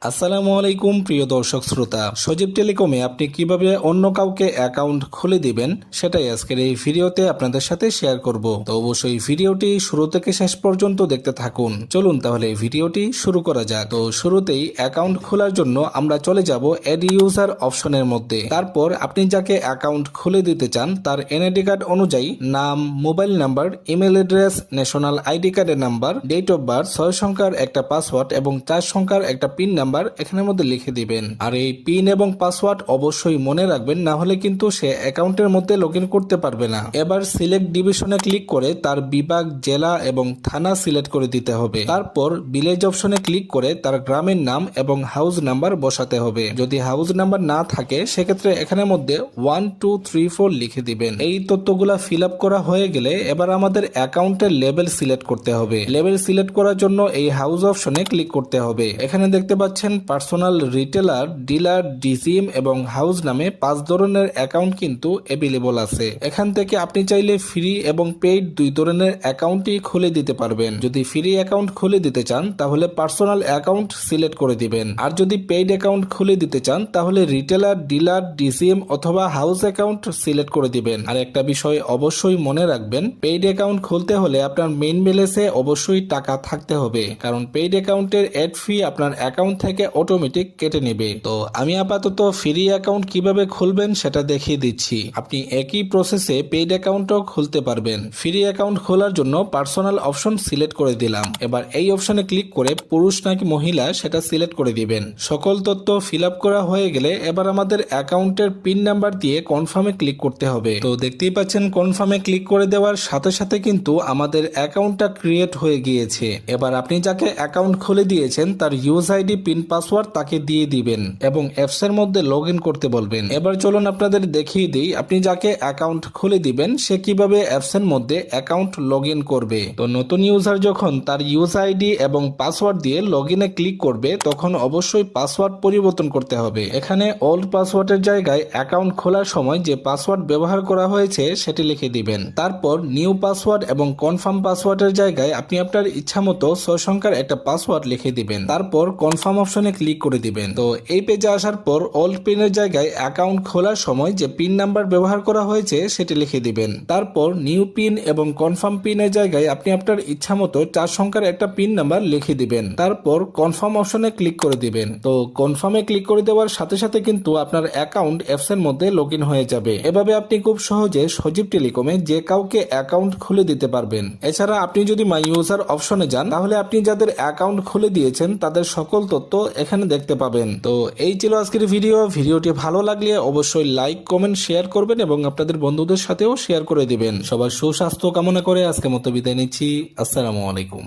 আসসালামু আলাইকুম প্রিয় দর্শক শ্রোতা, সজীব টেলিকমে আপনি কিভাবে অন্য কাউকে অ্যাকাউন্ট খুলে দিবেন সেটাই আজকের এই ভিডিওতে আপনাদের সাথে শেয়ার করব। তো অবশ্যই ভিডিওটি শুরু থেকে শেষ পর্যন্ত দেখতে থাকুন। চলুন তাহলে ভিডিওটি শুরু করা যাক। তো শুরুতেই অ্যাকাউন্ট খোলার জন্য আমরা চলে যাব অ্যাড ইউজার অপশনের মধ্যে। তারপর আপনি যাকে অ্যাকাউন্ট খুলে দিতে চান তার এনআইডি কার্ড অনুযায়ী নাম, mobile number, email address, national ID কার্ডের নাম্বার, ডেট অফ বার্থ, 6 সংখ্যার একটা পাসওয়ার্ড এবং 4 সংখ্যার একটা পিন নাম্বার এখানের মধ্যে লিখে দিবেন। আর এই পিন এবং পাসওয়ার্ড অবশ্যই মনে রাখবেন, না হলে কিন্তু সে অ্যাকাউন্টের মধ্যে লগইন করতে পারবে না। এবার সিলেক্ট ডিভিশনে ক্লিক করে তার বিভাগ, জেলা এবং থানা সিলেক্ট করে দিতে হবে। তারপর ভিলেজ অপশনে ক্লিক করে তার গ্রামের নাম এবং হাউস নাম্বার বসাতে হবে। যদি হাউস নাম্বার না থাকে সেক্ষেত্রে এখানের মধ্যে 1 2 3 4 লিখে দিবেন। এই তথ্যগুলা ফিল আপ করা হয়ে গেলে এবার আমাদের অ্যাকাউন্টের লেভেল সিলেক্ট করতে হবে। লেভেল সিলেক্ট করার জন্য এই হাউস অপশনে ক্লিক করতে হবে। এখানে দেখতে পাচ্ছেন পার্সোনাল, রিটেলার, ডিলার, ডিসিএম এবং হাউস নামে 5 ধরনের অ্যাকাউন্ট কিন্তু অ্যাভেলেবল আছে। এখান থেকে আপনি চাইলে ফ্রি এবং পেইড 2 ধরনের অ্যাকাউন্টই খুলে দিতে পারবেন। যদি ফ্রি অ্যাকাউন্ট খুলে দিতে চান তাহলে পার্সোনাল অ্যাকাউন্ট সিলেক্ট করে দিবেন, আর যদি পেইড অ্যাকাউন্ট খুলে দিতে চান তাহলে রিটেলার, ডিলার, ডিসিএম অথবা হাউস অ্যাকাউন্ট সিলেক্ট করে দিবেন। আর একটা বিষয় অবশ্যই মনে রাখবেন, পেইড অ্যাকাউন্ট খুলতে হলে আপনার মেইন ব্যালেন্সে অবশ্যই টাকা থাকতে হবে, কারণ পেইড অ্যাকাউন্টের অ্যাড ফি আপনার অ্যাকাউন্ট থেকে অটোমেটিক কেটে নেবে। তো আমি আপাতত ফ্রি অ্যাকাউন্ট কিভাবে খুলবেন সেটা দেখিয়ে দিচ্ছি। আপনি একই প্রসেসে পেইড অ্যাকাউন্টও খুলতে পারবেন। ফ্রি অ্যাকাউন্ট খোলার জন্য পার্সোনাল অপশন সিলেক্ট করে দিলাম। এবার এই অপশনে ক্লিক করে পুরুষ নাকি মহিলা সেটা সিলেক্ট করে দিবেন। সকল তথ্য ফিল আপ করা হয়ে গেলে এবার আমাদের অ্যাকাউন্টের পিন নাম্বার দিয়ে কনফার্মে ক্লিক করতে হবে। তো দেখতেই পাচ্ছেন কনফার্মে ক্লিক করে দেওয়ার সাথে সাথে কিন্তু আমাদের অ্যাকাউন্টটা ক্রিয়েট হয়ে গিয়েছে। এবার আপনি যাকে অ্যাকাউন্ট খুলে দিয়েছেন তার ইউজ আইডি, পিন, পাসওয়ার্ড তাকে দিয়ে দিবেন এবং অ্যাপস এর মধ্যে লগ ইন করতে বলবেন। এবার চলুন আপনাদের দেখিয়ে দিই আপনি যাকে অ্যাকাউন্ট খুলে দিবেন সে কিভাবে অ্যাপস এর মধ্যে অ্যাকাউন্ট লগ ইন করবে। তো নতুন ইউজার যখন তার ইউজ আইডি এবং পাসওয়ার্ড দিয়ে লগ ইনে ক্লিক করবে তখন অবশ্যই পাসওয়ার্ড পরিবর্তন করতে হবে। এখানে ওল্ড পাসওয়ার্ডের জায়গায় অ্যাকাউন্ট খোলার সময় যে পাসওয়ার্ড ব্যবহার করা হয়েছে সেটি লিখে দিবেন। তারপর নিউ পাসওয়ার্ড এবং কনফার্ম পাসওয়ার্ডের জায়গায় আপনি আপনার ইচ্ছা মতো 6 সংখ্যার একটা পাসওয়ার্ড লিখে দিবেন। তারপর কনফার্ম অপশনে ক্লিক করে দিবেন। তো এই পেজে আসার পর ওল্ড পিনের জায়গায় অ্যাকাউন্ট খোলার সময় যে পিন নাম্বার ব্যবহার করা হয়েছে সেটি লিখে দিবেন। তারপর নিউ পিন এবং কনফার্ম পিনের জায়গায় আপনি আপনার ইচ্ছা মতো 4 সংখ্যার একটা পিন নাম্বার লিখে দিবেন। তারপর কনফার্ম অপশনে ক্লিক করে দিবেন। তো কনফার্মে ক্লিক করে দেওয়ার সাথে সাথে কিন্তু আপনার অ্যাকাউন্ট অ্যাপস এর মধ্যে লগ ইন হয়ে যাবে। এভাবে আপনি খুব সহজে সজীব টেলিকমে যে কাউকে অ্যাকাউন্ট খুলে দিতে পারবেন। এছাড়া আপনি যদি মাই ইউজার অপশনে যান তাহলে আপনি যাদের অ্যাকাউন্ট খুলে দিয়েছেন তাদের সকল তথ্য এখানে দেখতে পাবেন। তো এই ছিল আজকের ভিডিওটি ভালো লাগলে অবশ্যই লাইক, কমেন্ট, শেয়ার করবেন এবং আপনাদের বন্ধুদের সাথেও শেয়ার করে দিবেন। সবার সুস্বাস্থ্য কামনা করে আজকের মতো বিদায় নিচ্ছি। আসসালামু আলাইকুম।